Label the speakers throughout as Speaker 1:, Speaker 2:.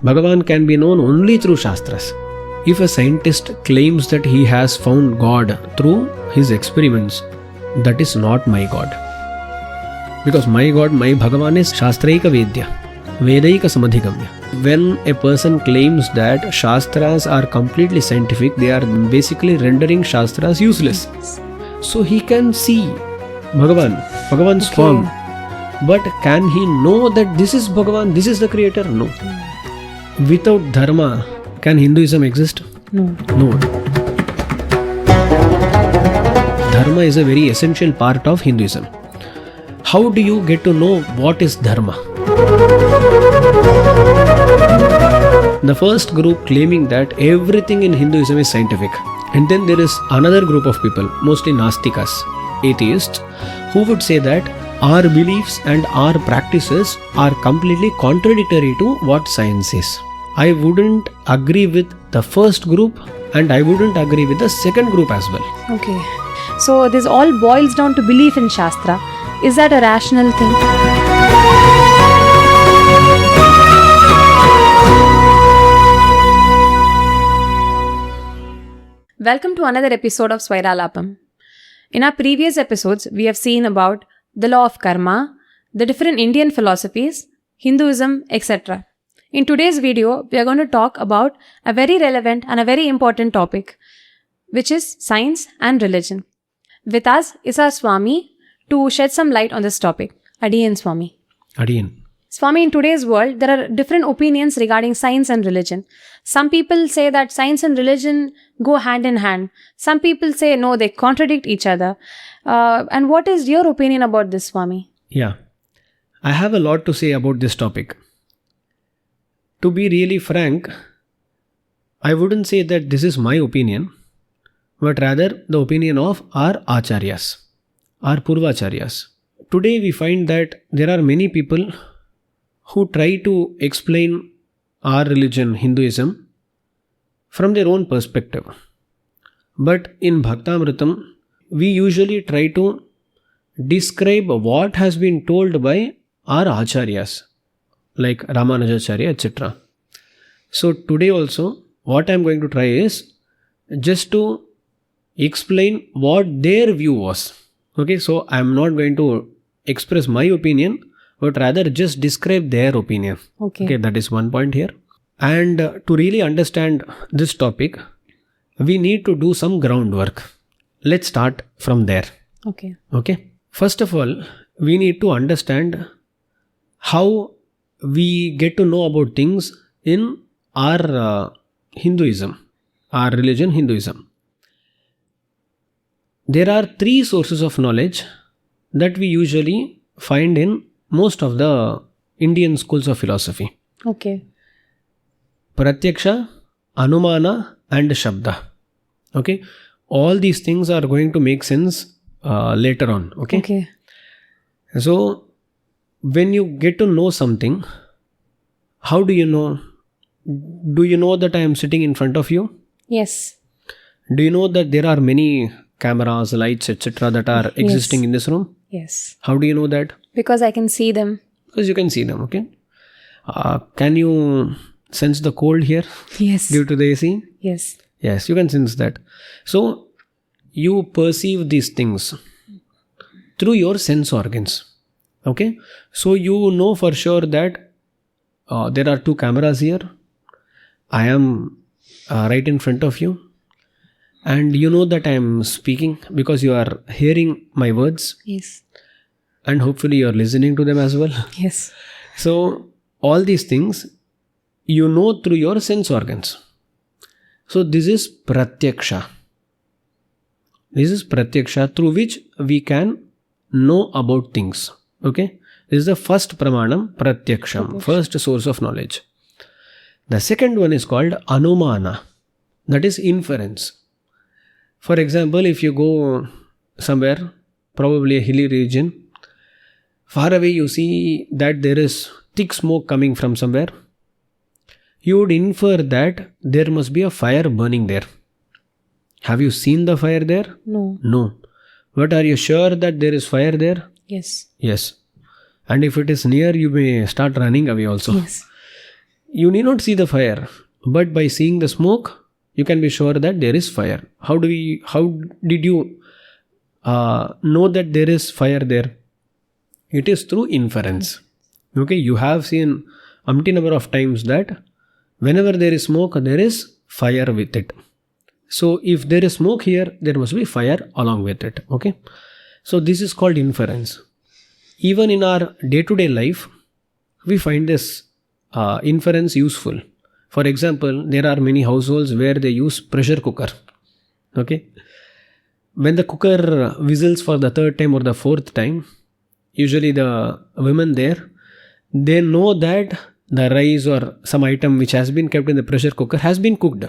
Speaker 1: Bhagavan can be known only through Shastras. If a scientist claims that he has found God through his experiments, that is not my God. Because my God, my Bhagavan is Shastraika Vedya, Vedaika Samadhigamya. When a person claims that Shastras are completely scientific, they are basically rendering Shastras useless. So he can see Bhagavan's form. But can he know that this is Bhagavan, this is the creator? No. Without dharma, can Hinduism exist?
Speaker 2: No.
Speaker 1: Dharma is a very essential part of Hinduism. How do you get to know what is dharma? The first group claiming that everything in Hinduism is scientific. And then there is another group of people, mostly Nastikas, atheists, who would say that our beliefs and our practices are completely contradictory to what science is. I wouldn't agree with the first group and I wouldn't agree with the second group as well.
Speaker 2: Okay. So this all boils down to belief in Shastra. Is that a rational thing? Welcome to another episode of Svairālāpam. In our previous episodes, we have seen about the law of karma, the different Indian philosophies, Hinduism, etc. In today's video, we are going to talk about a very relevant and a very important topic, which is science and religion. With us is our Swami to shed some light on this topic. Adiyan Swami.
Speaker 1: Adiyan.
Speaker 2: Swami, in today's world, there are different opinions regarding science and religion. Some people say that science and religion go hand in hand. Some people say no, they contradict each other. And what is your opinion about this, Swami?
Speaker 1: Yeah, I have a lot to say about this topic. To be really frank, I wouldn't say that this is my opinion, but rather the opinion of our acharyas, our purvacharyas. Today we find that there are many people who try to explain our religion, Hinduism, from their own perspective. But in Bhaktamritam, we usually try to describe what has been told by our acharyas, like Ramanujacharya, etc. So today also, what I am going to try is just to explain what their view was. Okay, so I am not going to express my opinion, but rather just describe their opinion. Okay, that is one point here. And to really understand this topic, we need to do some groundwork. Let's start from there. Okay. First of all, we need to understand how we get to know about things in our Hinduism, our religion, Hinduism. There are three sources of knowledge that we usually find in most of the Indian schools of philosophy.
Speaker 2: Okay.
Speaker 1: Pratyaksha, Anumana and Shabda. Okay. All these things are going to make sense later on. Okay. So, when you get to know something, how do you know? Do you know that I am sitting in front of you?
Speaker 2: Yes.
Speaker 1: Do you know that there are many cameras, lights, etc. that are existing in this room?
Speaker 2: Yes.
Speaker 1: How do you know that?
Speaker 2: Because I can see them.
Speaker 1: Because you can see them, okay? Can you sense the cold here?
Speaker 2: Yes.
Speaker 1: Due to the AC?
Speaker 2: Yes.
Speaker 1: Yes, you can sense that. So, you perceive these things through your sense organs. Okay? So, you know for sure that there are two cameras here. I am right in front of you. And you know that I am speaking because you are hearing my words.
Speaker 2: Yes.
Speaker 1: And hopefully you are listening to them as well.
Speaker 2: Yes.
Speaker 1: So, all these things you know through your sense organs. So, this is Pratyaksha. This is Pratyaksha through which we can know about things. Okay? This is the first Pramanam, Pratyaksham, first source of knowledge. The second one is called Anumana. That is inference. For example, if you go somewhere, probably a hilly region, far away you see that there is thick smoke coming from somewhere. You would infer that there must be a fire burning there. Have you seen the fire there? No. But are you sure that there is fire there?
Speaker 2: Yes.
Speaker 1: Yes. And if it is near, you may start running away also.
Speaker 2: Yes.
Speaker 1: You need not see the fire, but by seeing the smoke, you can be sure that there is fire. How did you know that there is fire there? It is through inference. Okay, you have seen umpty number of times that whenever there is smoke, there is fire with it. So if there is smoke here, there must be fire along with it. Okay, so this is called inference. Even in our day-to-day life, we find this inference useful. For example, there are many households where they use pressure cooker. Okay, when the cooker whistles for the third time or the fourth time, usually the women there, they know that the rice or some item which has been kept in the pressure cooker has been cooked.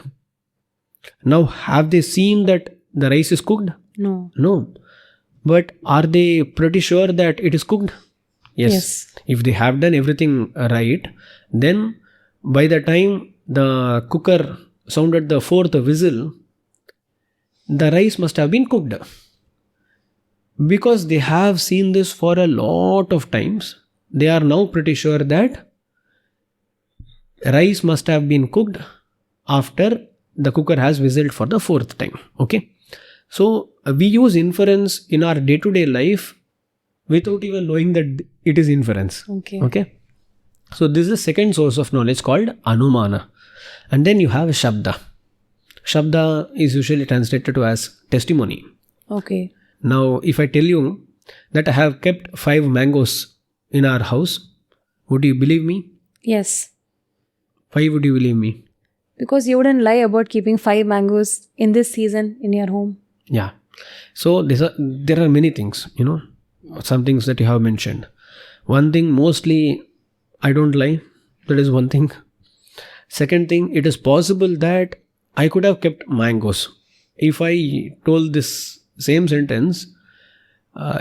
Speaker 1: Now, have they seen that the rice is cooked?
Speaker 2: No.
Speaker 1: No. But are they pretty sure that it is cooked? Yes. If they have done everything right, then by the time the cooker sounded the fourth whistle, the rice must have been cooked. Because they have seen this for a lot of times, they are now pretty sure that rice must have been cooked after the cooker has whistled for the fourth time. Okay. So we use inference in our day-to-day life without even knowing that it is inference. Okay. So this is the second source of knowledge called Anumana. And then you have Shabda. Shabda is usually translated to as testimony.
Speaker 2: Okay.
Speaker 1: Now, if I tell you that I have kept 5 mangoes in our house, would you believe me?
Speaker 2: Yes.
Speaker 1: Why would you believe me?
Speaker 2: Because you wouldn't lie about keeping 5 mangoes in this season in your home.
Speaker 1: Yeah. So there are many things, some things that you have mentioned. One thing, mostly I don't lie. That is one thing. Second thing, it is possible that I could have kept mangoes. If I told this same sentence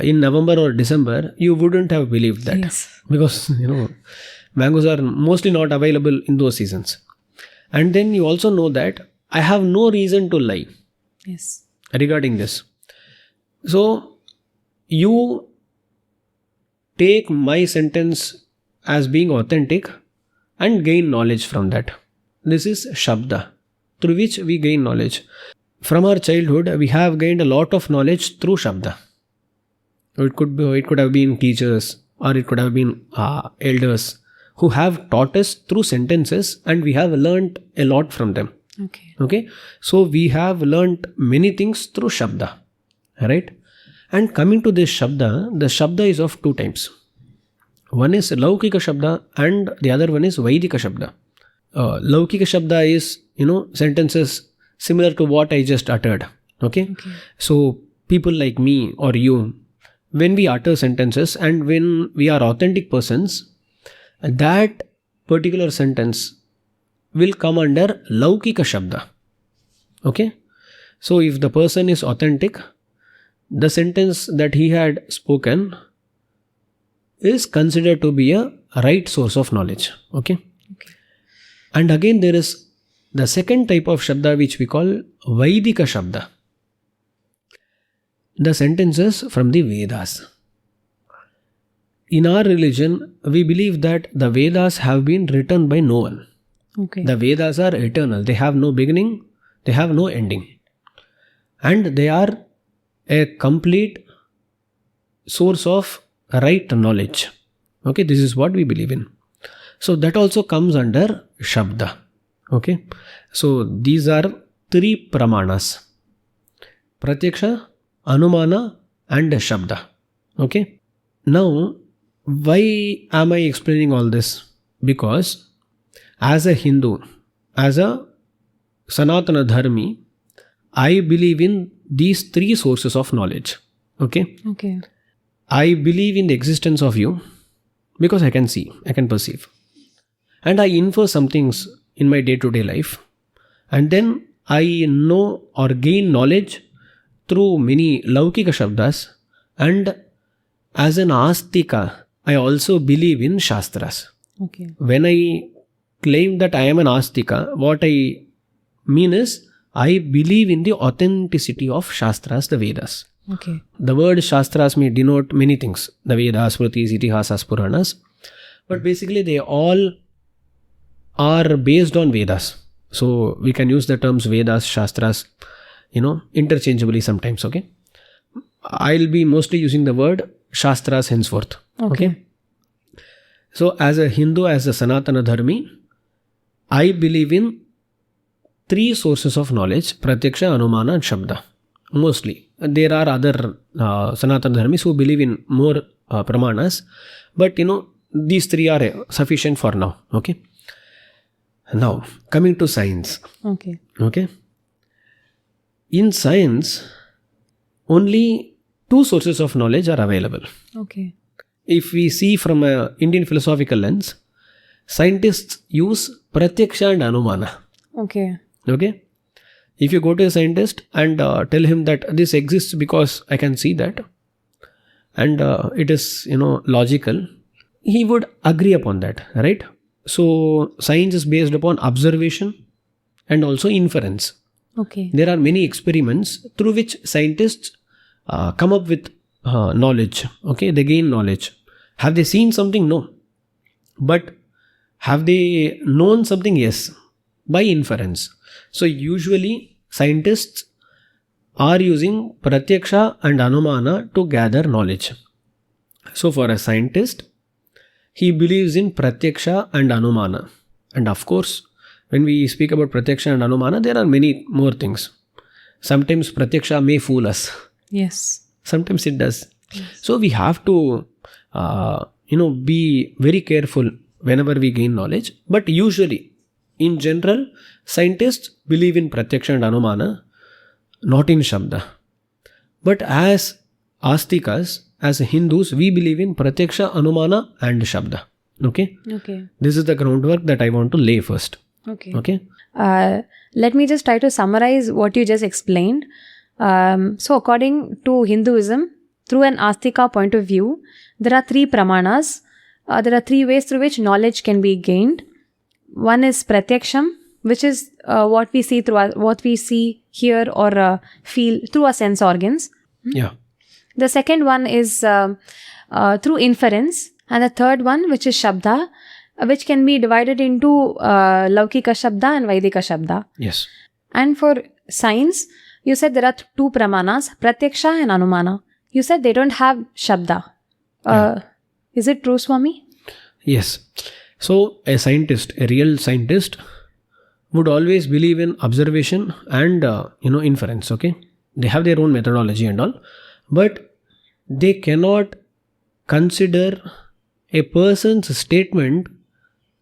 Speaker 1: in November or December, you wouldn't have believed that.
Speaker 2: Yes.
Speaker 1: Because, mangoes are mostly not available in those seasons. And then you also know that I have no reason to lie.
Speaker 2: Yes.
Speaker 1: Regarding this. So, you take my sentence as being authentic and gain knowledge from that. This is Shabda, through which we gain knowledge. From our childhood, we have gained a lot of knowledge through Shabda. It could have been teachers, or it could have been elders who have taught us through sentences, and we have learnt a lot from them. Okay. So we have learnt many things through Shabda. Right? And coming to this Shabda, the Shabda is of 2 types. One is Laukika Shabda and the other one is Vaidika Shabda. Laukika Shabda is, sentences similar to what I just uttered. Okay. So people like me or you, when we utter sentences and when we are authentic persons, that particular sentence will come under Laukika Shabda. Okay. So if the person is authentic, the sentence that he had spoken is considered to be a right source of knowledge. Okay. And again there is the second type of Shabda which we call Vaidika Shabda. The sentences from the Vedas. In our religion, we believe that the Vedas have been written by no one. The Vedas are eternal. They have no beginning, they have no ending. And they are a complete source of right knowledge. Okay, this is what we believe in. So that also comes under Shabda. Okay, so these are 3 pramanas: Pratyaksha, Anumana and Shabda. Okay, now why am I explaining all this? Because as a Hindu, as a Sanatana Dharmi, I believe in these 3 sources of knowledge. Okay. I believe in the existence of you because I can see, I can perceive. And I infer some things in my day-to-day life. And then I know or gain knowledge through many Laukika Shabdas. And as an Astika, I also believe in Shastras. When I claim that I am an Astika, what I mean is I believe in the authenticity of Shastras, the Vedas. The word Shastras may denote many things. The Vedas, Smritis, Itihasas, Puranas. But basically they all are based on Vedas. So we can use the terms Vedas, Shastras, interchangeably sometimes, okay? I'll be mostly using the word Shastras henceforth, okay? So as a Hindu, as a Sanatana Dharmi, I believe in 3 sources of knowledge, Pratyaksha, Anumana and Shabda, mostly. There are other Sanatana Dharmis who believe in more Pramanas, but these 3 are sufficient for now, okay? Now, coming to science.
Speaker 2: Okay.
Speaker 1: In science, only 2 sources of knowledge are available.
Speaker 2: Okay.
Speaker 1: If we see from an Indian philosophical lens, scientists use Pratyaksha and Anumana. Okay. If you go to a scientist and tell him that this exists because I can see that, and it is, logical, he would agree upon that, right? So, science is based upon observation and also inference.
Speaker 2: Okay.
Speaker 1: There are many experiments through which scientists come up with knowledge. Okay, they gain knowledge. Have they seen something? No. But have they known something? Yes. By inference. So, usually scientists are using Pratyaksha and Anumana to gather knowledge. So, for a scientist, he believes in Pratyaksha and Anumana. And of course, when we speak about Pratyaksha and Anumana, there are many more things. Sometimes Pratyaksha may fool us.
Speaker 2: Yes.
Speaker 1: Sometimes it does. Yes. So we have to, be very careful whenever we gain knowledge. But usually, in general, scientists believe in Pratyaksha and Anumana, not in Shabda. But as Astikas, as Hindus, we believe in Pratyaksha, Anumana and Shabda. Okay? This is the groundwork that I want to lay first. Okay?
Speaker 2: Let me just try to summarize what you just explained. So according to Hinduism, through an Astika point of view, there are 3 pramanas. There are 3 ways through which knowledge can be gained. One is Pratyaksham, which is what we see hear or feel through our sense organs.
Speaker 1: Yeah.
Speaker 2: The second one is through inference, and the third one, which is Shabda, which can be divided into Laukika Shabda and Vaidika Shabda.
Speaker 1: Yes.
Speaker 2: And for science, you said there are 2 pramanas, Pratyaksha and Anumana. You said they don't have Shabda. Is it true, Swami?
Speaker 1: Yes. So, a real scientist would always believe in observation and, inference, okay? They have their own methodology and all. But they cannot consider a person's statement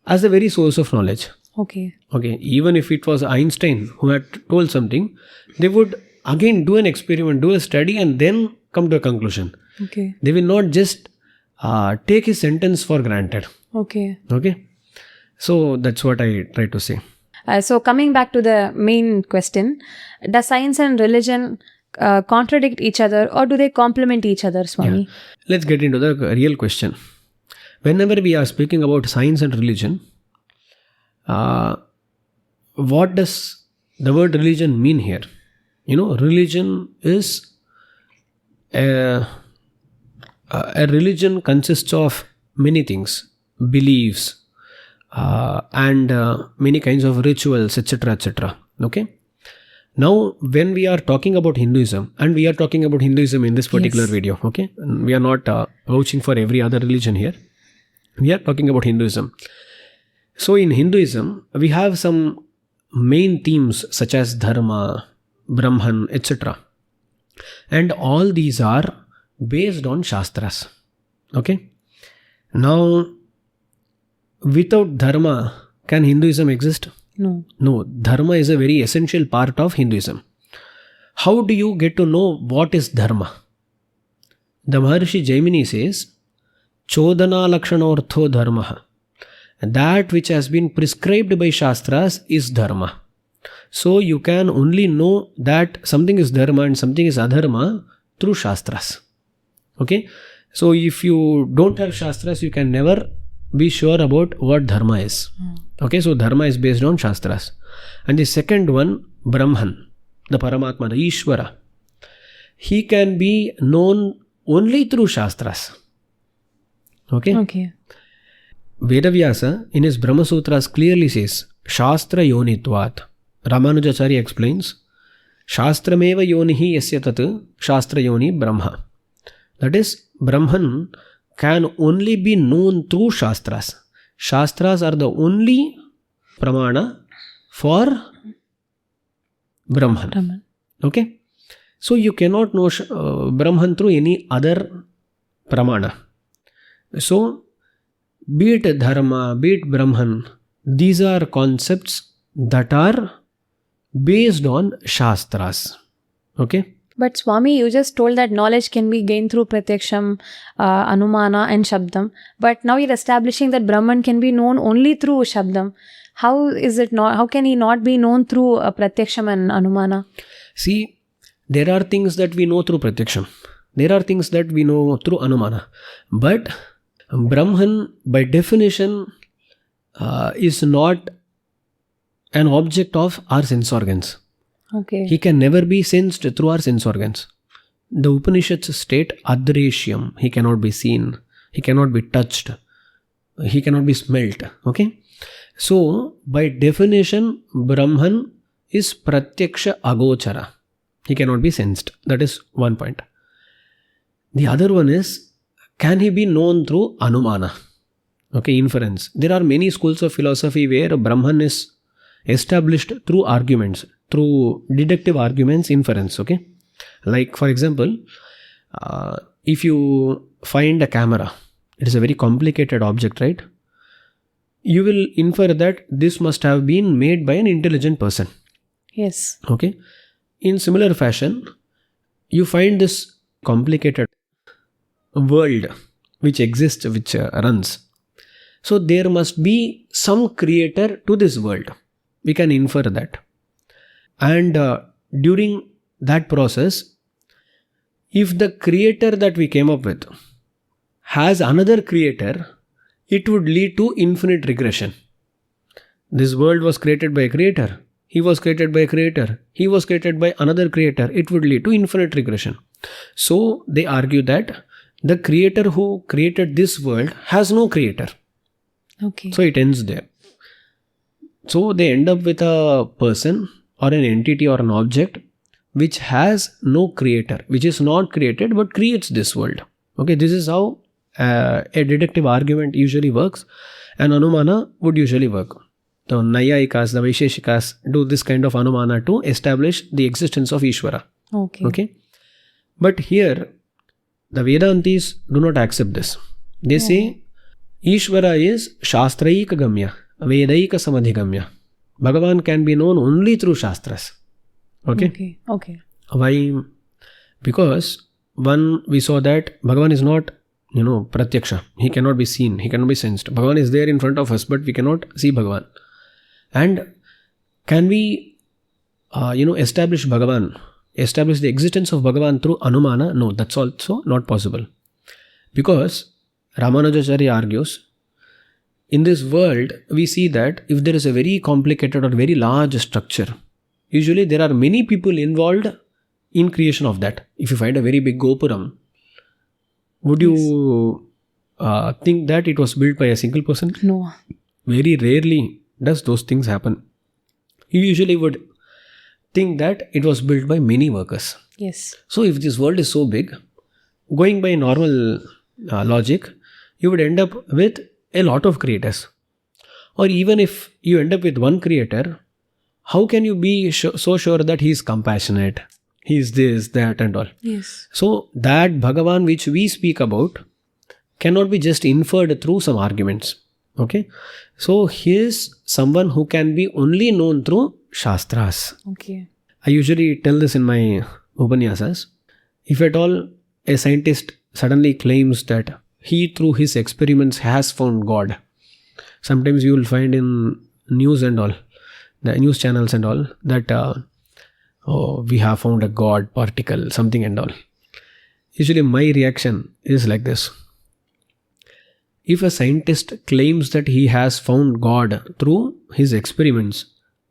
Speaker 1: as the very source of knowledge.
Speaker 2: Okay.
Speaker 1: Even if it was Einstein who had told something, they would again do an experiment, do a study and then come to a conclusion.
Speaker 2: Okay.
Speaker 1: They will not just take his sentence for granted.
Speaker 2: Okay.
Speaker 1: So that's what I try to say.
Speaker 2: So coming back to the main question, does science and religion contradict each other or do they complement each other, Swami?
Speaker 1: Yeah. Let's get into the real question. Whenever we are speaking about science and religion, what does the word religion mean here? Religion is a religion consists of many things, beliefs, and many kinds of rituals, etc., etc. Okay. Now, when we are talking about Hinduism, and we are talking about Hinduism in this particular video, okay, and we are not vouching for every other religion here. We are talking about Hinduism. So, in Hinduism, we have some main themes such as Dharma, Brahman, etc. And all these are based on Shastras. Okay. Now, without Dharma, can Hinduism exist? No. Dharma is a very essential part of Hinduism. How do you get to know what is Dharma? The Maharshi Jaimini says, Chodana Lakshanortho Dharma. That which has been prescribed by Shastras is Dharma. So you can only know that something is Dharma and something is Adharma through Shastras. Okay? So if you don't have Shastras, you can never be sure about what Dharma is. Okay, so Dharma is based on Shastras. And the second one, Brahman, the Paramatma, the Ishvara. He can be known only through Shastras. Okay? Vedavyasa in his Brahma Sutras clearly says, Shastra Yonitvat. Ramanujacharya explains, Shastrameva Yonihi Yasya Tat Shastra Yoni Brahma. That is, Brahman can only be known through Shastras. Shastras are the only pramana for Brahman. Okay? So you cannot know Brahman through any other pramana. So, be it dharma, be it Brahman, these are concepts that are based on Shastras. Okay?
Speaker 2: But Swami, you just told that knowledge can be gained through Pratyaksham, Anumana and Shabdam. But now you're establishing that Brahman can be known only through Shabdam. How can he not be known through Pratyaksham and Anumana?
Speaker 1: See, there are things that we know through Pratyaksham. There are things that we know through Anumana. But Brahman, by definition, is not an object of our sense organs.
Speaker 2: Okay.
Speaker 1: He can never be sensed through our sense organs. The Upanishads state adreshyam. He cannot be seen. He cannot be touched. He cannot be smelt. Okay? So, by definition, Brahman is pratyaksha agochara. He cannot be sensed. That is one point. The other one is, can he be known through Anumana? Okay, inference. There are many schools of philosophy where Brahman is established through arguments, through deductive arguments, inference. Okay, like for example, if you find a camera, it is a very complicated object, right? You will infer that this must have been made by an intelligent person.
Speaker 2: Yes.
Speaker 1: Okay. In similar fashion, you find this complicated world which exists, which runs. So there must be some creator to this world. We can infer that. And during that process, if the creator that we came up with has another creator, it would lead to infinite regression. This world was created by a creator. He was created by a creator. He was created by another creator. It would lead to infinite regression. So they argue that the creator who created this world has no creator.
Speaker 2: Okay.
Speaker 1: So it ends there. So they end up with a person or an entity or an object which has no creator, which is not created but creates this world. Okay, this is how a deductive argument usually works, and Anumana would usually work. The Nayayikas, the Vaisheshikas do this kind of Anumana to establish the existence of Ishvara. Okay. But here, the Vedantis do not accept this. They say, Ishvara is Shastraika Gamya, Vedaika Samadhigamya. Bhagavan can be known only through Shastras. Okay. Why? Because one, we saw that Bhagavan is not, Pratyaksha. He cannot be seen. He cannot be sensed. Bhagavan is there in front of us, but we cannot see Bhagavan. And can we, establish the existence of Bhagavan through Anumana? No, that's also not possible. Because Ramanujacharya argues, in this world, we see that if there is a very complicated or very large structure, usually there are many people involved in creation of that. If you find a very big Gopuram, would you think that it was built by a single person?
Speaker 2: No.
Speaker 1: Very rarely does those things happen. You usually would think that it was built by many workers.
Speaker 2: Yes.
Speaker 1: So if this world is so big, going by normal logic, you would end up with a lot of creators. Or even if you end up with one creator, how can you be so sure that he is compassionate? He is this, that and all.
Speaker 2: Yes.
Speaker 1: So that Bhagavan which we speak about cannot be just inferred through some arguments. Okay. So he is someone who can be only known through Shastras.
Speaker 2: Okay.
Speaker 1: I usually tell this in my Upanyasas. If at all a scientist suddenly claims that he through his experiments has found God, sometimes you will find in news and all, the news channels and all, that we have found a God particle, something and all. Usually my reaction is like this. If a scientist claims that he has found God through his experiments,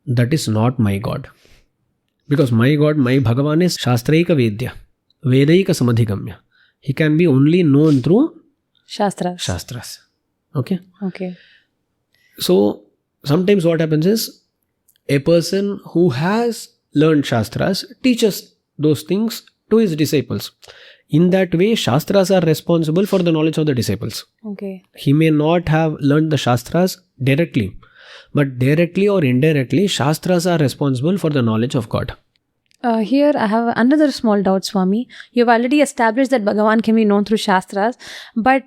Speaker 1: that is not my God. Because my God, my Bhagavan is Shastraika Vedya, Vedaika Samadhigamya. He can be only known through
Speaker 2: Shastras.
Speaker 1: Shastras. Okay.
Speaker 2: Okay.
Speaker 1: So sometimes what happens is a person who has learned Shastras teaches those things to his disciples. In that way, Shastras are responsible for the knowledge of the disciples.
Speaker 2: Okay.
Speaker 1: He may not have learned the Shastras directly, but directly or indirectly, Shastras are responsible for the knowledge of God.
Speaker 2: Here I have another small doubt, Swami. You've already established that Bhagavan can be known through Shastras, but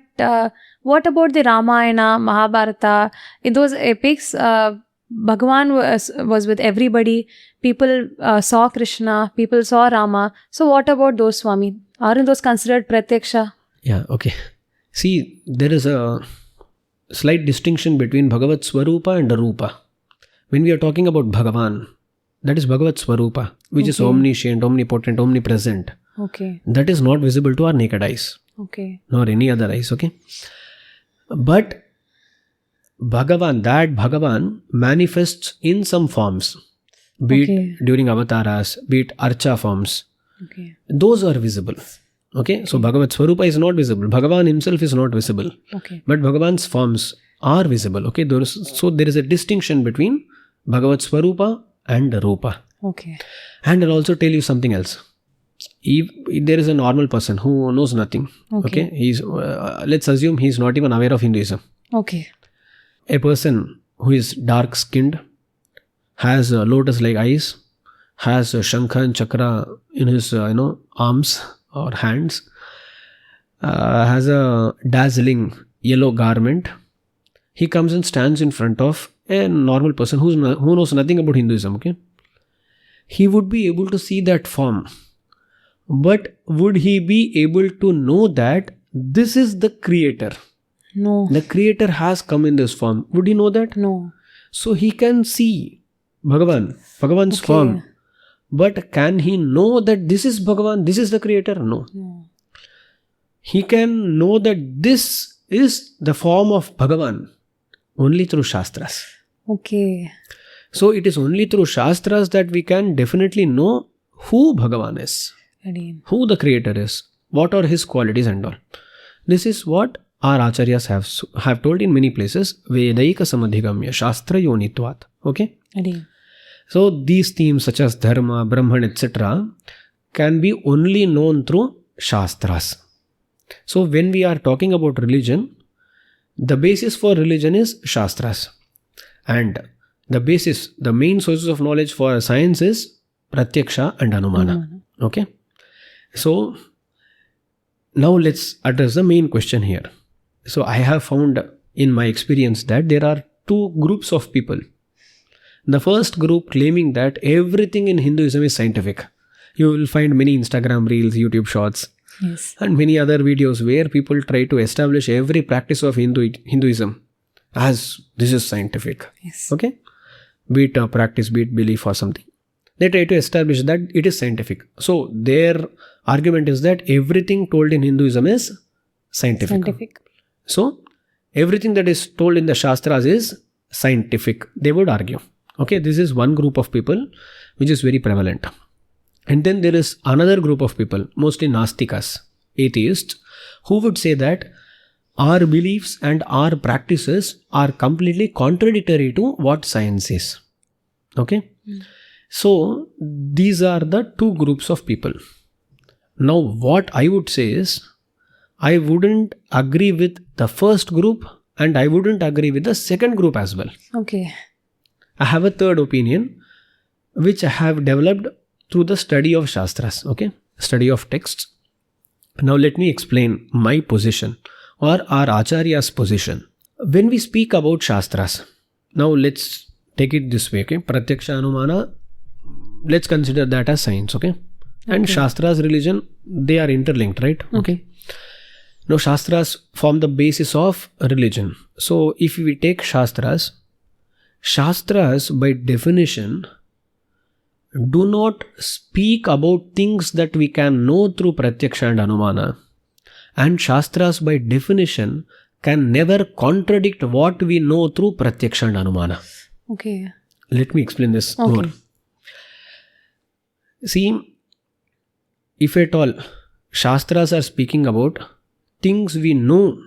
Speaker 2: what about the Ramayana, Mahabharata? In those epics, Bhagavan was with everybody. People saw Krishna, people saw Rama. So what about those, Swami? Aren't those considered pratyaksha?
Speaker 1: Yeah, okay. See, there is a slight distinction between Bhagavat Swarupa and Rupa. When we are talking about Bhagavan, that is Bhagavat Swarupa, which is omniscient, omnipotent, omnipresent.
Speaker 2: Okay.
Speaker 1: That is not visible to our naked eyes,
Speaker 2: Okay.
Speaker 1: nor any other eyes, okay? But that Bhagavan manifests in some forms, be it during avataras, be it archa forms.
Speaker 2: Okay.
Speaker 1: Those are visible. Okay, so Bhagavat Swarupa is not visible. Bhagavan himself is not visible.
Speaker 2: Okay.
Speaker 1: But Bhagavan's forms are visible. Okay, so there is a distinction between Bhagavat Swarupa and Rupa.
Speaker 2: Okay.
Speaker 1: And I'll also tell you something else. If there is a normal person who knows nothing, okay, he's let's assume he's not even aware of Hinduism.
Speaker 2: Okay.
Speaker 1: A person who is dark skinned, has lotus-like eyes, has shankha and chakra in his arms or hands, has a dazzling yellow garment. He comes and stands in front of a normal person who knows nothing about Hinduism. Okay, he would be able to see that form, but would he be able to know that this is the creator?
Speaker 2: No.
Speaker 1: The creator has come in this form. Would he know that?
Speaker 2: No.
Speaker 1: So he can see Bhagavan's form. But can he know that this is Bhagavan, this is the creator? No. He can know that this is the form of Bhagavan only through Shastras.
Speaker 2: Okay.
Speaker 1: So it is only through Shastras that we can definitely know who Bhagavan is, who the creator is, what are his qualities and all. This is what our acharyas have told in many places. Vedaika samadhigamya shastra yonitvat. Okay? So these themes such as dharma, brahman, etc. can be only known through Shastras. So when we are talking about religion, the basis for religion is Shastras. And the main sources of knowledge for science is Pratyaksha and Anumana. Okay? So now let's address the main question here. So I have found in my experience that there are two groups of people. The first group claiming that everything in Hinduism is scientific. You will find many Instagram reels, YouTube shorts, and many other videos where people try to establish every practice of Hinduism as this is scientific. Okay? Be it a practice, be it belief or something. They try to establish that it is scientific. So their argument is that everything told in Hinduism is scientific. So everything that is told in the Shastras is scientific, they would argue. Okay, this is one group of people which is very prevalent. And then there is another group of people, mostly Nastikas, atheists, who would say that our beliefs and our practices are completely contradictory to what science is. Okay? So these are the two groups of people. Now what I would say is, I wouldn't agree with the first group and I wouldn't agree with the second group as well.
Speaker 2: Okay.
Speaker 1: I have a third opinion which I have developed through the study of Shastras, okay? Study of texts. Now let me explain my position or our Acharya's position. When we speak about Shastras, now let's take it this way, okay? Pratyaksha Anumana, let's consider that as science, okay? And Shastras, religion, they are interlinked, right? Okay. Now Shastras form the basis of religion. So if we take Shastras by definition do not speak about things that we can know through Pratyaksha and Anumana. And Shastras by definition can never contradict what we know through Pratyaksha and Anumana.
Speaker 2: Okay.
Speaker 1: Let me explain this more. See, if at all Shastras are speaking about things we know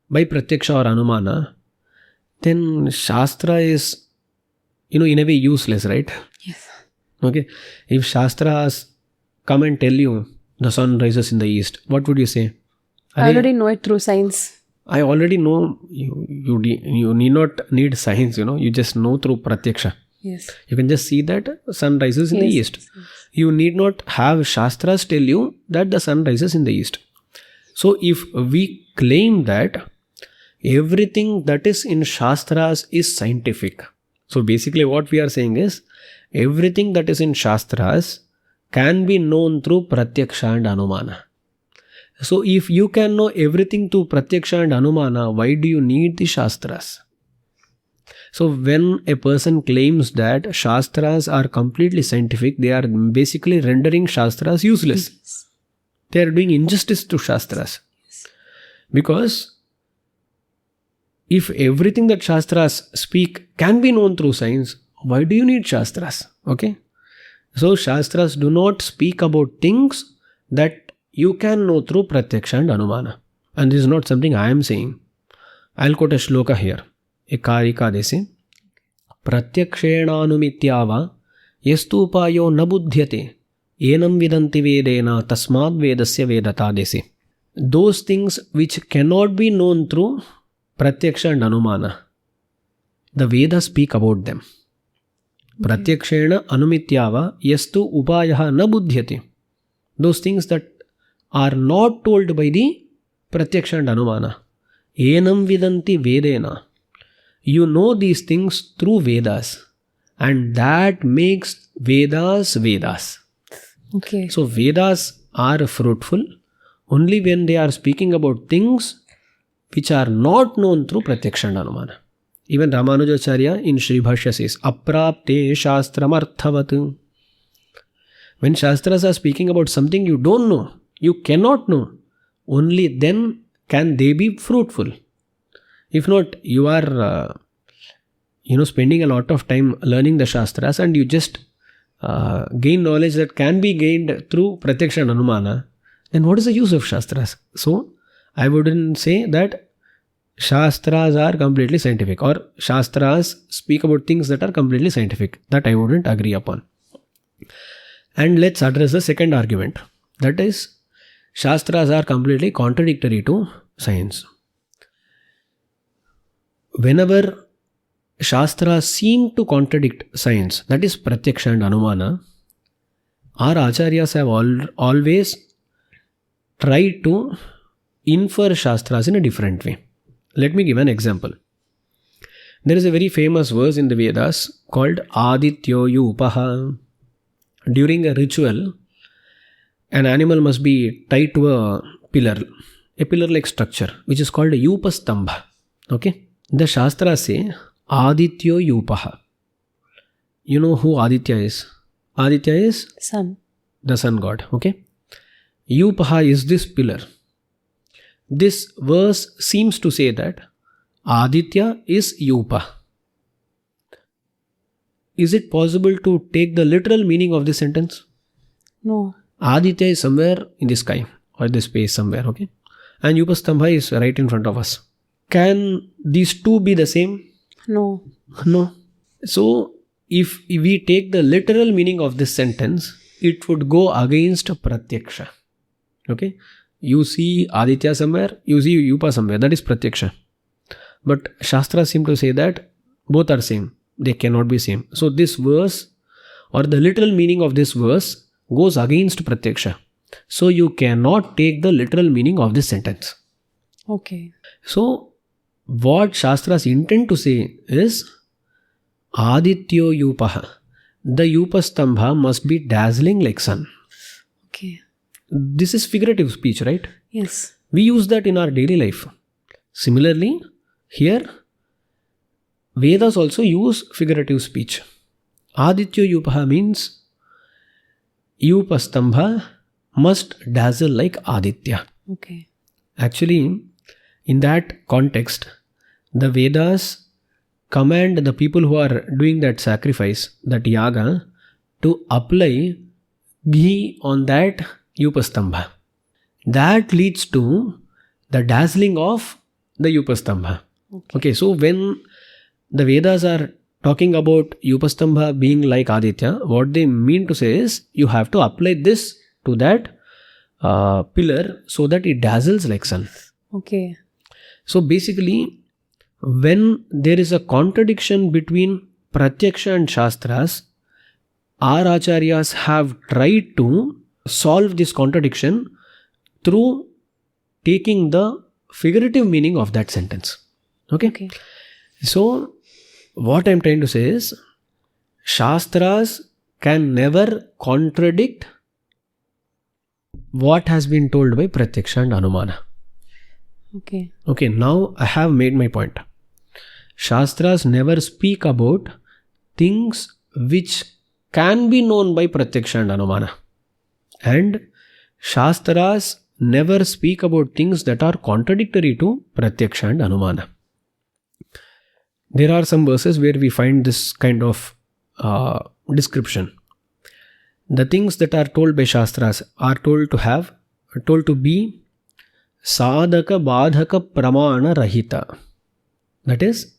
Speaker 1: by pratyaksha or anumana, then Shastra is, in a way useless, right?
Speaker 2: Yes.
Speaker 1: Okay. If Shastras come and tell you the sun rises in the east, what would you say?
Speaker 2: I already know it through science.
Speaker 1: I already know. You need not need science, you just know through pratyaksha.
Speaker 2: Yes.
Speaker 1: You can just see that sun rises in the east.
Speaker 2: Yes.
Speaker 1: You need not have Shastras tell you that the sun rises in the east. So if we claim that everything that is in Shastras is scientific, so basically what we are saying is everything that is in Shastras can be known through pratyaksha and anumana. So if you can know everything through pratyaksha and anumana, why do you need the Shastras? So when a person claims that Shastras are completely scientific, they are basically rendering Shastras useless.
Speaker 2: Yes.
Speaker 1: They are doing injustice to Shastras. Because if everything that Shastras speak can be known through science, why do you need Shastras? Okay? So Shastras do not speak about things that you can know through pratyaksha and anumana. And this is not something I am saying. I'll quote a shloka here. Ekarika desi. Pratyakshenanumityava yastupayo na buddhyate enam vidanti vedena tasmad vedasya vedata desi. Those things which cannot be known through pratyaksha and anumana, the Vedas speak about them. Pratyakshena anumityava yastu upayaha na buddhyate. Those things that are not told by the pratyaksha and anumana. Enam vidanti vedena. You know these things through Vedas. And that makes Vedas Vedas.
Speaker 2: Okay.
Speaker 1: So Vedas are fruitful only when they are speaking about things which are not known through pratyaksha and anumana. Even Ramanujacharya in Sri Bhashya says, Aprapte shastram arthavat. When Shastras are speaking about something you don't know, you cannot know, only then can they be fruitful. If not, you are spending a lot of time learning the Shastras and you just gain knowledge that can be gained through pratyaksha and anumana, then what is the use of Shastras? So, I wouldn't say that Shastras are completely scientific or Shastras speak about things that are completely scientific. That I wouldn't agree upon. And let's address the second argument. That is, Shastras are completely contradictory to science. Whenever Shastras seem to contradict science, that is pratyaksha and anumana, our acharyas have always tried to infer Shastras in a different way. Let me give an example. There is a very famous verse in the Vedas called Adityo Yupaha. During a ritual, an animal must be tied to a pillar-like structure, which is called a Yupastambha. Okay? The Shastras say Adityo Yupaha. You know who Aditya is? Aditya is
Speaker 2: Sun.
Speaker 1: The sun god. Okay? Yupaha is this pillar. This verse seems to say that Aditya is Yupa. Is it possible to take the literal meaning of this sentence?
Speaker 2: No.
Speaker 1: Aditya is somewhere in the sky or the space somewhere, okay? And Yupastambha is right in front of us. Can these two be the same?
Speaker 2: No.
Speaker 1: No. So, if we take the literal meaning of this sentence, it would go against pratyaksha. Okay? You see Aditya somewhere, you see Yupa somewhere. That is pratyaksha. But Shastras seem to say that both are same. They cannot be same. So this verse or the literal meaning of this verse goes against pratyaksha. So you cannot take the literal meaning of this sentence.
Speaker 2: Okay.
Speaker 1: So what Shastras intend to say is Adityo Yupaha. The Yupastambha must be dazzling like sun.
Speaker 2: Okay.
Speaker 1: This is figurative speech, right?
Speaker 2: Yes.
Speaker 1: We use that in our daily life. Similarly, here Vedas also use figurative speech. Adityo Yupaha means Yupastambha must dazzle like Aditya.
Speaker 2: Okay.
Speaker 1: Actually, in that context, the Vedas command the people who are doing that sacrifice, that yaga, to apply ghee on that Yupastambha. That leads to the dazzling of the Upastambha. Okay, so when the Vedas are talking about Upastambha being like Aditya, what they mean to say is you have to apply this to that pillar so that it dazzles like sun.
Speaker 2: Okay.
Speaker 1: So basically, when there is a contradiction between Pratyaksha and Shastras, our Acharyas have tried to solve this contradiction through taking the figurative meaning of that sentence. Okay? So, what I am trying to say is, Shastras can never contradict what has been told by Pratyaksha and Anumana. Okay, now I have made my point. Shastras never speak about things which can be known by Pratyaksha and Anumana. And Shastras never speak about things that are contradictory to Pratyaksha and Anumana. There are some verses where we find this kind of description. The things that are told by Shastras are told to be sadhaka badhaka pramana rahita. That is,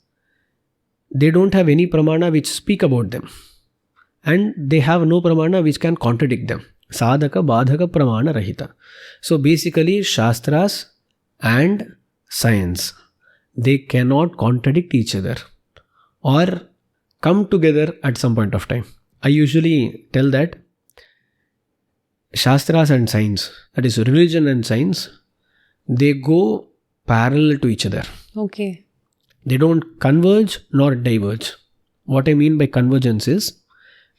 Speaker 1: they don't have any pramana which speak about them. And they have no pramana which can contradict them. Sadhaka badhaka pramana rahita. So basically, Shastras and science, they cannot contradict each other or come together at some point of time. I usually tell that Shastras and science, that is religion and science, they go parallel to each other.
Speaker 2: Okay.
Speaker 1: They don't converge nor diverge. What I mean by convergence is,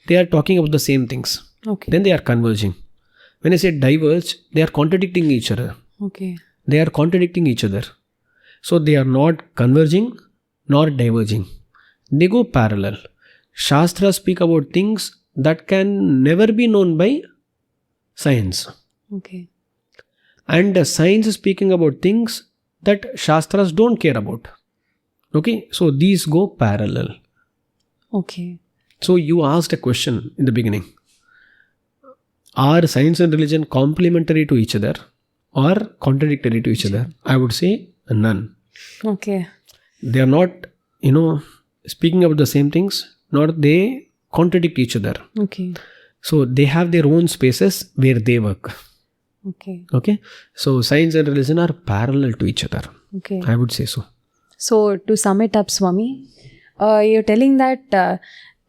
Speaker 1: they are talking about the same things.
Speaker 2: Okay.
Speaker 1: Then they are converging. When I say diverge, they are contradicting each other.
Speaker 2: Okay.
Speaker 1: They are contradicting each other. So they are not converging nor diverging. They go parallel. Shastras speak about things that can never be known by science.
Speaker 2: Okay.
Speaker 1: And science is speaking about things that Shastras don't care about. Okay, so these go parallel.
Speaker 2: Okay.
Speaker 1: So you asked a question in the beginning. Are science and religion complementary to each other or contradictory to each other? I would say none.
Speaker 2: Okay.
Speaker 1: They are not, speaking about the same things, nor they contradict each other.
Speaker 2: Okay.
Speaker 1: So they have their own spaces where they work. Okay. So science and religion are parallel to each other.
Speaker 2: Okay.
Speaker 1: I would say so.
Speaker 2: So to sum it up, Swami, you're telling that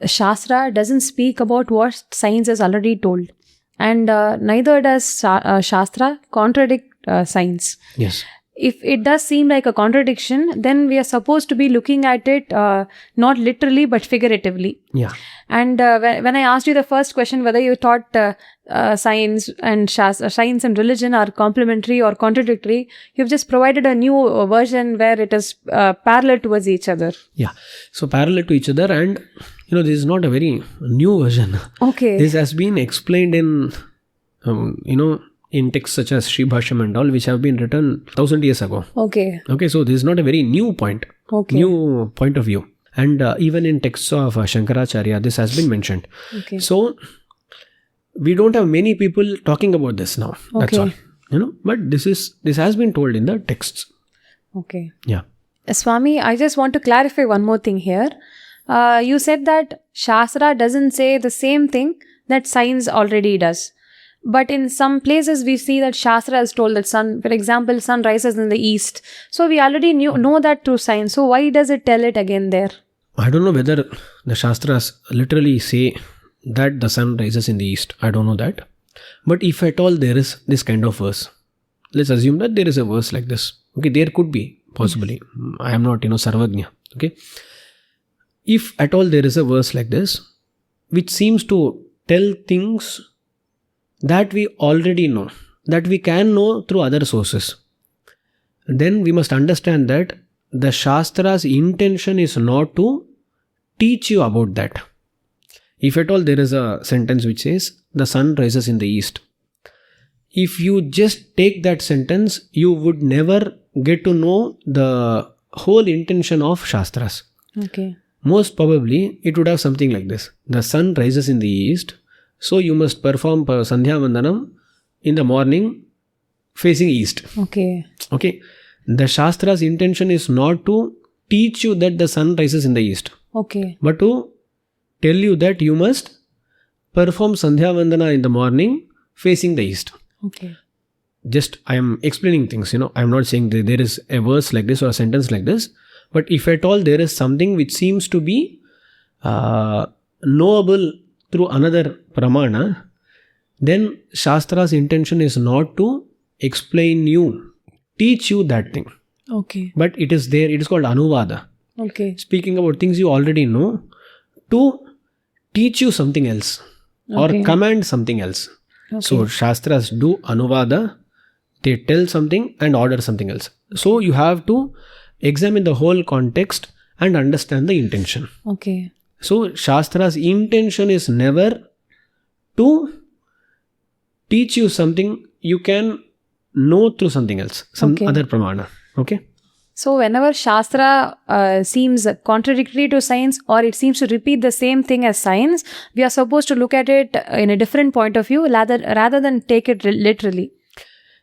Speaker 2: Shastra doesn't speak about what science has already told, and neither does Shastra contradict science.
Speaker 1: Yes.
Speaker 2: If it does seem like a contradiction, then we are supposed to be looking at it not literally but figuratively.
Speaker 1: Yeah.
Speaker 2: And when I asked you the first question whether you thought science and religion are complementary or contradictory, you've just provided a new version where it is parallel towards each other.
Speaker 1: Yeah. So parallel to each other, and this is not a very new version.
Speaker 2: Okay.
Speaker 1: This has been explained in in texts such as Sri Bhashyam and all, which have been written 1000 years ago.
Speaker 2: Okay.
Speaker 1: So this is not a very new point.
Speaker 2: Okay.
Speaker 1: New point of view. And even in texts of Shankaracharya, this has been mentioned.
Speaker 2: Okay.
Speaker 1: So we don't have many people talking about this now. That's all. But this has been told in the texts.
Speaker 2: Okay.
Speaker 1: Yeah.
Speaker 2: Swami, I just want to clarify one more thing here. You said that Shastra doesn't say the same thing that science already does. But in some places we see that Shastra has told that sun, for example, sun rises in the east. So we already know that through science. So why does it tell it again there?
Speaker 1: I don't know whether the Shastras literally say that the sun rises in the east. I don't know that. But if at all there is this kind of verse, let's assume that there is a verse like this. Okay, there could be, possibly. I am not, Sarvagnya. Okay. If at all there is a verse like this, which seems to tell things that we already know, that we can know through other sources, then we must understand that the Shastra's intention is not to teach you about that. If at all there is a sentence which says, the sun rises in the east, if you just take that sentence, you would never get to know the whole intention of Shastras.
Speaker 2: Okay.
Speaker 1: Most probably, it would have something like this. The sun rises in the east, so you must perform Sandhya Vandanam in the morning facing east.
Speaker 2: Okay.
Speaker 1: Okay. The Shastra's intention is not to teach you that the sun rises in the east,
Speaker 2: Okay.
Speaker 1: but to tell you that you must perform Sandhya Vandana in the morning facing the east.
Speaker 2: Okay.
Speaker 1: Just I am explaining things, I am not saying that there is a verse like this or a sentence like this, but if at all there is something which seems to be knowable through another pramana, then Shastra's intention is not to explain you, teach you that thing,
Speaker 2: Okay.
Speaker 1: but it is there, it is called Anuvada.
Speaker 2: Okay.
Speaker 1: Speaking about things you already know, to teach you something else
Speaker 2: Okay.
Speaker 1: or command something else.
Speaker 2: Okay.
Speaker 1: So Shastras do Anuvada, they tell something and order something else. So you have to examine the whole context and understand the intention.
Speaker 2: Okay.
Speaker 1: So Shastra's intention is never to teach you something you can know through something else, some
Speaker 2: Okay.
Speaker 1: other pramana. Okay?
Speaker 2: So whenever Shastra seems contradictory to science, or it seems to repeat the same thing as science, we are supposed to look at it in a different point of view rather than take it literally.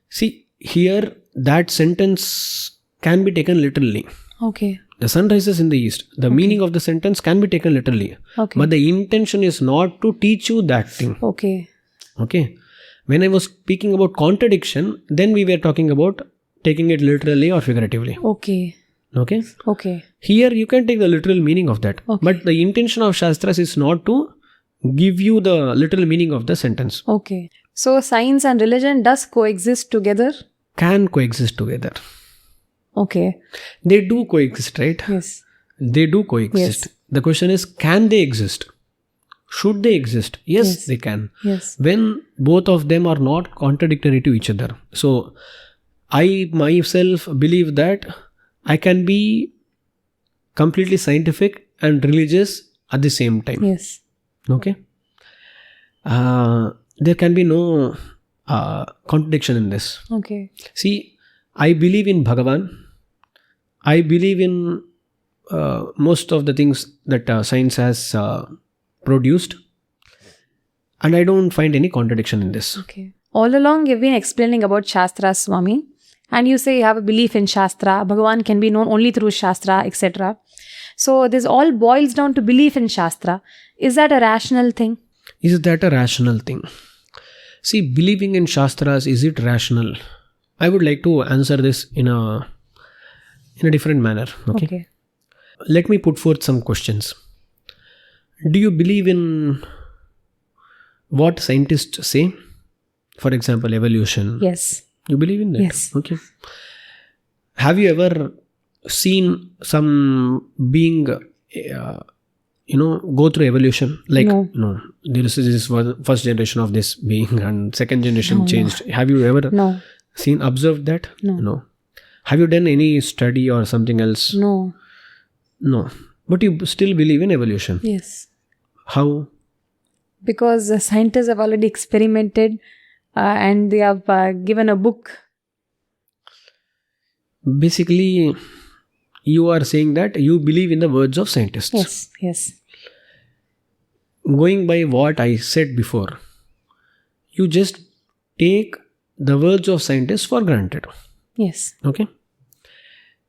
Speaker 1: See, here that sentence can be taken literally.
Speaker 2: Okay.
Speaker 1: The sun rises in the east. The meaning of the sentence can be taken literally.
Speaker 2: Okay.
Speaker 1: But the intention is not to teach you that thing.
Speaker 2: Okay.
Speaker 1: Okay. When I was speaking about contradiction, then we were talking about taking it literally or figuratively.
Speaker 2: Okay.
Speaker 1: Okay.
Speaker 2: Okay.
Speaker 1: Here you can take the literal meaning of that.
Speaker 2: Okay.
Speaker 1: But the intention of Shastras is not to give you the literal meaning of the sentence.
Speaker 2: Okay. So science and religion does coexist together?
Speaker 1: Can coexist together.
Speaker 2: Okay.
Speaker 1: They do coexist, right?
Speaker 2: Yes.
Speaker 1: They do coexist.
Speaker 2: Yes.
Speaker 1: The question is, can they exist? Should they exist? Yes, they can.
Speaker 2: Yes.
Speaker 1: When both of them are not contradictory to each other. So, I myself believe that I can be completely scientific and religious at the same time.
Speaker 2: Yes.
Speaker 1: Okay? There can be no contradiction in this.
Speaker 2: Okay.
Speaker 1: See, I believe in Bhagavan. I believe in most of the things that science has produced. And I don't find any contradiction in this.
Speaker 2: Okay. All along you've been explaining about Shastra, Swami. And you say you have a belief in Shastra. Bhagavan can be known only through Shastra, etc. So this all boils down to belief in Shastra. Is that a rational thing?
Speaker 1: Is that a rational thing? See, believing in Shastras, is it rational? I would like to answer this in a different manner. Okay. Let me put forth some questions. Do you believe in what scientists say? For example, evolution.
Speaker 2: Yes.
Speaker 1: You believe in that?
Speaker 2: Yes.
Speaker 1: Okay. Have you ever seen some being, go through evolution? Like,
Speaker 2: No.
Speaker 1: There is this first generation of this being and second generation changed. Have you ever observed that? No. Have you done any study or something else?
Speaker 2: No.
Speaker 1: But you still believe in evolution?
Speaker 2: Yes.
Speaker 1: How?
Speaker 2: Because the scientists have already experimented and they have given a book.
Speaker 1: Basically, you are saying that you believe in the words of scientists.
Speaker 2: Yes.
Speaker 1: Going by what I said before, you just take the words of scientists for granted.
Speaker 2: Yes.
Speaker 1: Okay?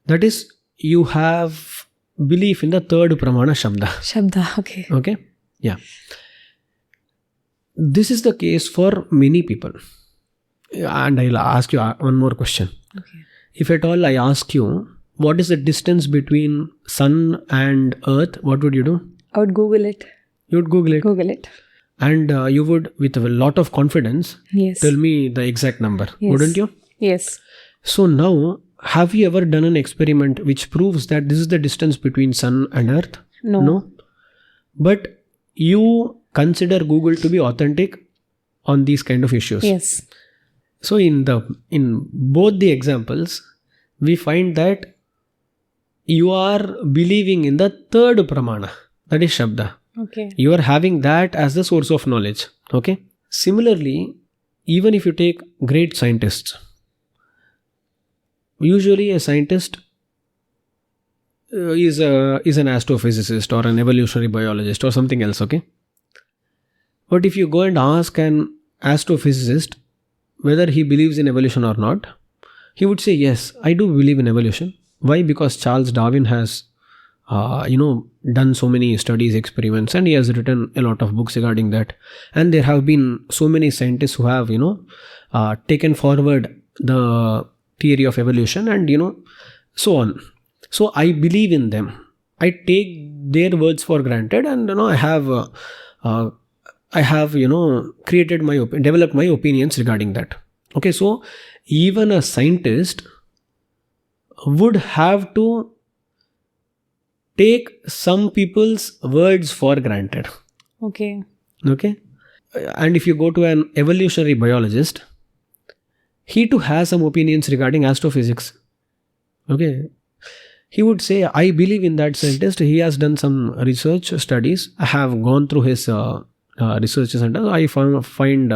Speaker 1: That is, you have belief in the third pramana Shabda.
Speaker 2: Okay.
Speaker 1: Okay? Yeah. This is the case for many people. And I'll ask you one more question.
Speaker 2: Okay.
Speaker 1: If at all I ask you, what is the distance between sun and earth, what would you do?
Speaker 2: I would Google it.
Speaker 1: You would Google it. And you would, with a lot of confidence, tell me the exact number.
Speaker 2: Yes.
Speaker 1: Wouldn't you?
Speaker 2: Yes.
Speaker 1: So now, have you ever done an experiment which proves that this is the distance between sun and earth? No. But you consider Google to be authentic on these kind of issues.
Speaker 2: Yes.
Speaker 1: So in both the examples, we find that you are believing in the third pramana, that is Shabda.
Speaker 2: Okay.
Speaker 1: You are having that as the source of knowledge. Okay. Similarly, even if you take great scientists, usually a scientist is an astrophysicist or an evolutionary biologist or something else. Okay. But if you go and ask an astrophysicist whether he believes in evolution or not, he would say, yes, I do believe in evolution. Why? Because Charles Darwin has, done so many studies, experiments, and he has written a lot of books regarding that. And there have been so many scientists who have, taken forward the theory of evolution and, so on. So I believe in them. I take their words for granted, and, I have created developed my opinions regarding that. Okay, so even a scientist would have to take some people's words for granted.
Speaker 2: Okay.
Speaker 1: And if you go to an evolutionary biologist, he too has some opinions regarding astrophysics. Okay. He would say, I believe in that scientist. He has done some research studies. I have gone through his research center. I find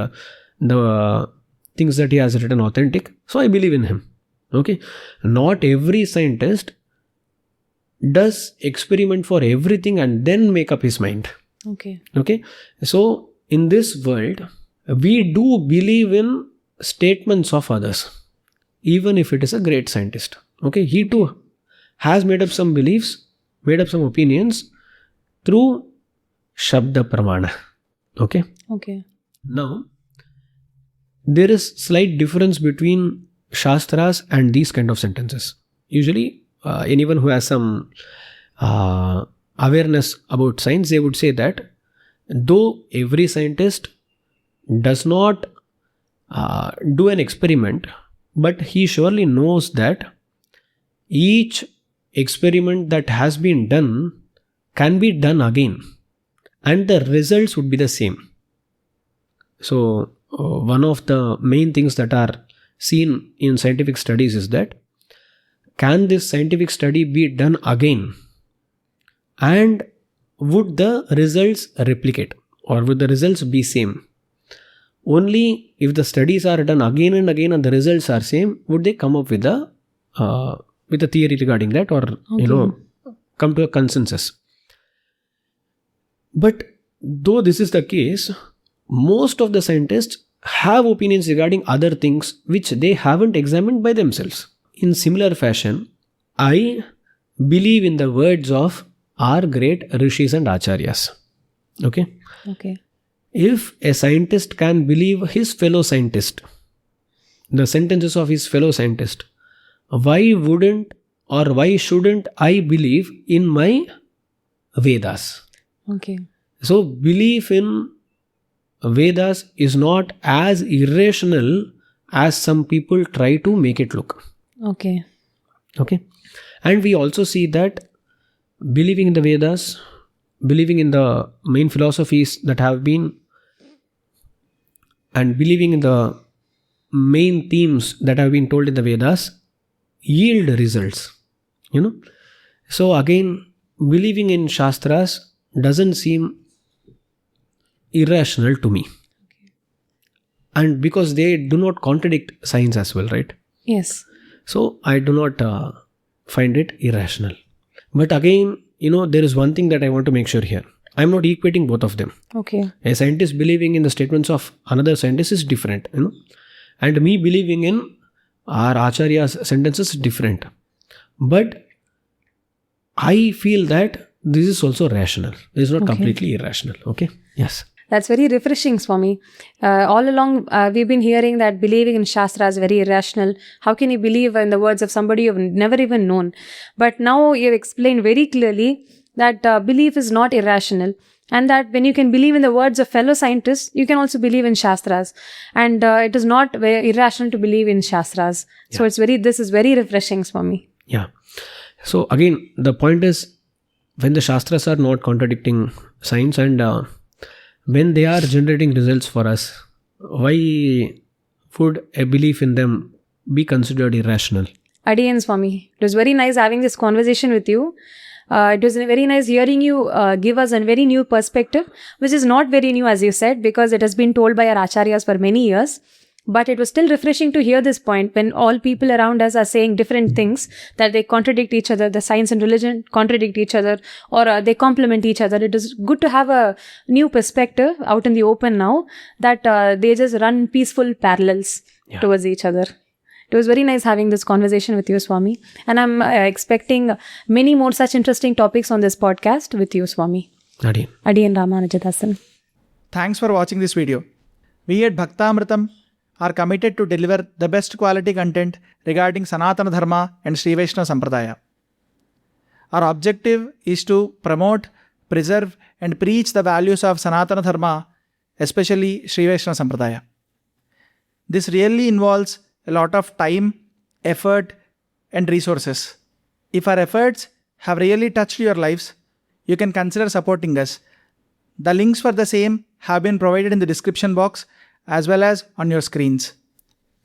Speaker 1: the things that he has written authentic. So I believe in him. Okay. Not every scientist does experiment for everything and then make up his mind.
Speaker 2: Okay.
Speaker 1: So in this world, we do believe in statements of others, even if it is a great scientist. Okay. He too has made up some beliefs, made up some opinions through Shabda Pramana. Okay. Now, there is slight difference between Shastras and these kind of sentences. Usually, anyone who has some awareness about science, they would say that though every scientist does not do an experiment, but he surely knows that each experiment that has been done can be done again and the results would be the same. So, one of the main things that are seen in scientific studies is that can this scientific study be done again and would the results replicate or would the results be same? Only if the studies are done again and again and the results are same, would they come up with a theory regarding that or come to a consensus. But though this is the case, most of the scientists have opinions regarding other things which they haven't examined by themselves. In similar fashion, I believe in the words of our great rishis and acharyas. Okay. If a scientist can believe his fellow scientist, the sentences of his fellow scientist, why wouldn't or why shouldn't I believe in my Vedas? So belief in Vedas is not as irrational as some people try to make it look. Okay. And we also see that believing in the Vedas, believing in the main philosophies that have been, and believing in the main themes that have been told in the Vedas yield results. So again, believing in Shastras doesn't seem irrational to me. And because they do not contradict science as well, right?
Speaker 2: Yes.
Speaker 1: So I do not find it irrational. But again, there is one thing that I want to make sure here. I'm not equating both of them. A scientist believing in the statements of another scientist is different, and me believing in our Acharya's sentences is different. But I feel that this is also rational. It is not completely irrational. Okay? Yes.
Speaker 2: That's very refreshing, Swami. All along, we've been hearing that believing in Shastra is very irrational. How can you believe in the words of somebody you've never even known? But now you've explained very clearly that belief is not irrational. And that when you can believe in the words of fellow scientists, you can also believe in Shastras. And it is not very irrational to believe in Shastras. Yeah. So this is very refreshing, Swami.
Speaker 1: Yeah. So again, the point is, when the Shastras are not contradicting science and when they are generating results for us, why would a belief in them be considered irrational?
Speaker 2: Adiyan, Swami. It was very nice having this conversation with you. It was very nice hearing you give us a very new perspective, which is not very new, as you said, because it has been told by our acharyas for many years. But it was still refreshing to hear this point when all people around us are saying different things, that they contradict each other, the science and religion contradict each other, or they complement each other. It is good to have a new perspective out in the open now, that they just run peaceful parallels towards each other. It was very nice having this conversation with you, Swami. And I'm expecting many more such interesting topics on this podcast with you, Swami.
Speaker 1: Adi.
Speaker 2: Adiyan Ramanujadasan.
Speaker 3: Thanks for watching this video. We at Bhaktamritam are committed to deliver the best quality content regarding Sanatana Dharma and Sri Vaishnava Sampradaya. Our objective is to promote, preserve and preach the values of Sanatana Dharma, especially Sri Vaishnava Sampradaya. This really involves a lot of time, effort and resources. If our efforts have really touched your lives, you can consider supporting us. The links for the same have been provided in the description box as well as on your screens.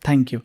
Speaker 3: Thank you.